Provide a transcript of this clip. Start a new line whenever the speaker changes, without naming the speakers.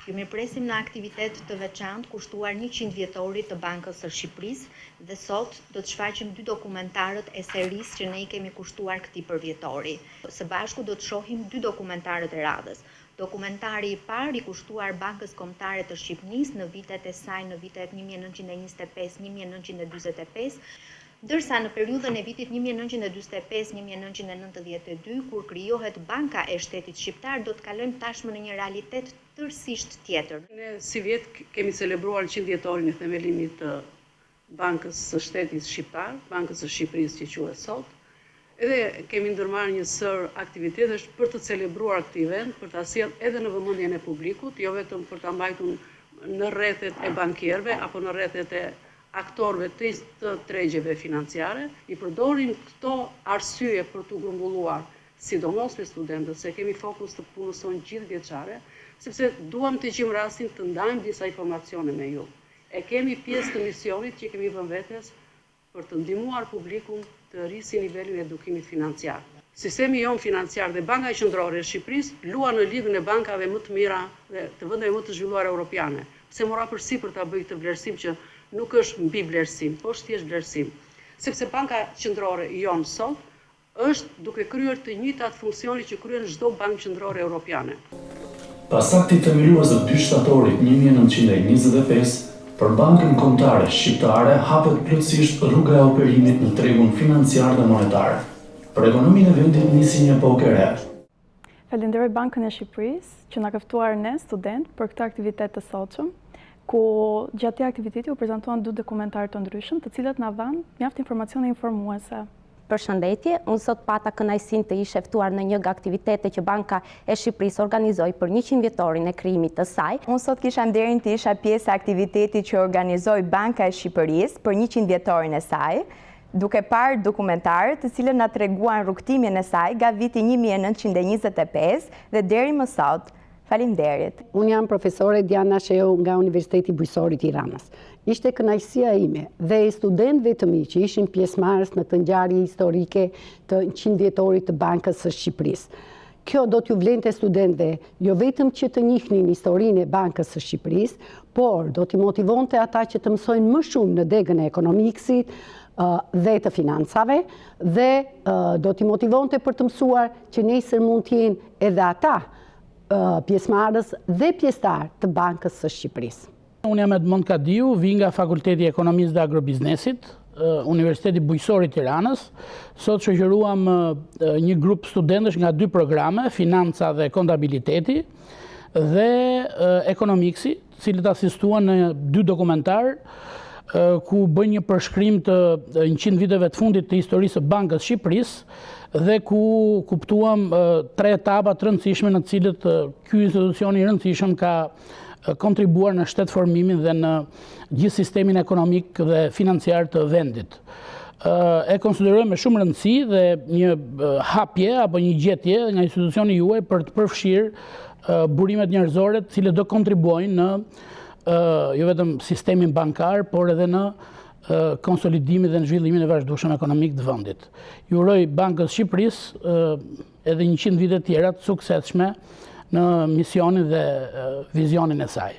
Ju mirëpresim në aktivitet të veçantë kushtuar 100 vjetorit të Bankës së Shqipërisë dhe sot do të shfaqim 2 dokumentarët e serisë që ne i kemi kushtuar këtij përvjetori. Së bashku do të shohim 2 dokumentarët e radhës. Dokumentari i parë i kushtuar Bankës Kombëtare të Shqipërisë në vitet e saj në vitet 1925-1945, ndërsa në periudhën e vitit 1945-1992, kur krijohet Banka e Shtetit Shqiptar, do të kalojmë tashmë në një realitet tërësisht tjetër.
Ne si vjet kemi celebruar 100 vjetorin e themelimit të Bankës së Shtetit Shqiptar, Bankës së Shqipërisë që quhet sot. Edhe kemi ndërmarrë një sër aktivitetesh për të celebruar këtë event, për ta sjellë edhe në vëmendjen e publikut, jo vetëm për ta mbajtur në rrethet e bankierëve apo në rrethet e aktorëve të tregjeve financiare. I përdorim këto arsye për të grumbulluar, sidomos me studentët, se kemi fokus të punës tonë gjithvjeçare, sepse duam të gjejmë rastin të ndajmë disa informacione me ju. E kemi pjesë të misionit që kemi vënë vetes për të ndihmuar publikun të rrisë nivelin e edukimit financiar. Sistemi jon financiar dhe Banka Qendrore e Shqipërisë luan në ligën e bankave më të mira dhe të vendeve më të zhvilluara europiane. Pse mora përsipër ta bëj këtë vlerësim që nuk është mbi vlerësim, po është thjesht vlerësim. Sepse Banka Qendrore jon sot është duke kryer të njëjtat funksione që kryen çdo bankë qendrore europiane.
Pas aktit themelues të 2 shtatorit 1925, për Bankën Kombëtare Shqiptare hapet plotësisht rruga e operimit në tregun financiar dhe monetar. Për ekonominë e vendit nisi një epokë e re.
Falenderoj Bankën e Shqipërisë që na ka ftuar ne student për këtë aktivitet të sotshëm, ku gjatë këtij aktiviteti u prezantuan 2 dokumentarë të ndryshëm, të cilët na dhanë mjaft informacione informuese.
Përshëndetje, unë sot pata kënaqësinë të ishe ftuar në një nga aktivitetet që Banka e Shqipërisë organizoi për 100 vjetorin e krijimit të saj.
Unë sot kisha nderin të isha pjesë e aktivitetit që organizoi Banka e Shqipërisë për 100 vjetorin e saj, duke parë dokumentarët të cilët na treguan rrugtimin e saj nga viti 1925 dhe deri më sot. Faleminderit.
Unë jam profesore Diana Sheu nga Universiteti Bujësor i Tiranës. Ishte kënaqësia ime dhe e studentëve të mi që ishin pjesëmarrës në këtë ngjarje historike të 100 vjetorit të Bankës së Shqipërisë. Kjo do t'ju vlente studentëve jo vetëm që të njihnin historinë e Bankës së Shqipërisë, por do t'i motivonte ata që të mësojnë më shumë në degën e ekonomiksit dhe të financave dhe do t'i motivonte për të mësuar që nesër mund t'jenë edhe ata pjesëmarrës dhe pjesëtar të Bankës së Shqipërisë.
Unë jam Edmond Kadiu, vi nga Fakulteti i Ekonomisë dhe Agrobiznesit, Universiteti Bujësor i Tiranës. Sot shoqëruam një grup studentësh nga 2 programe, financa dhe kontabiliteti dhe ekonomiksi, të cilët asistuan në 2 dokumentar ku bën një përshkrim të 100 viteve të fundit të historisë së Bankës Shqipërisë dhe ku kuptuam 3 etapa të rëndësishme në të cilët ky institucion i rëndësishëm ka kontribuar në shtetformimin dhe në gjithë sistemin ekonomik dhe financiar të vendit. E konsiderojmë me shumë rëndësi dhe një hapje apo një gjetje nga institucioni juaj për të përfshirë burimet njerëzore të cilët do kontribuojnë në jo vetëm sistemin bankar, por edhe në konsolidimin dhe në zhvillimin e vazhdueshëm ekonomik të vendit. Ju uroj Bankës Shqipërisë edhe 100 vite tjera të suksesshme në misionin dhe vizionin e saj.